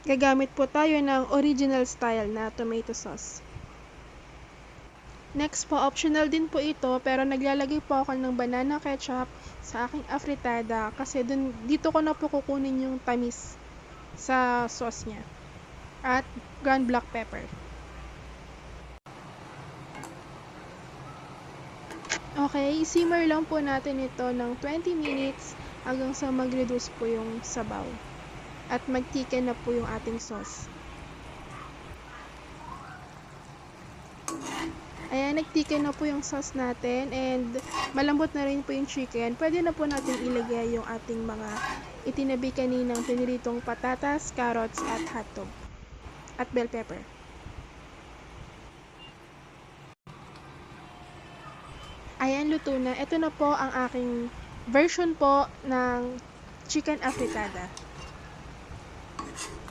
gagamit po tayo ng original style na tomato sauce. Next po, optional din po ito, pero naglalagay po ako ng banana ketchup sa aking afritada kasi dito ko na po kukunin yung tamis sa sauce niya. At ground black pepper. Okay, simmer lang po natin ito ng 20 minutes hanggang sa mag-reduce po yung sabaw. At mag-thicken na po yung ating sauce. Ayan, nag-thicken na po yung sauce natin and malambot na rin po yung chicken. Pwede na po natin ilagay yung ating mga itinabi kaninang piniritong patatas, carrots at hotdog. At bell pepper. Ayan, luto na. Ito na po ang aking version po ng chicken afritada.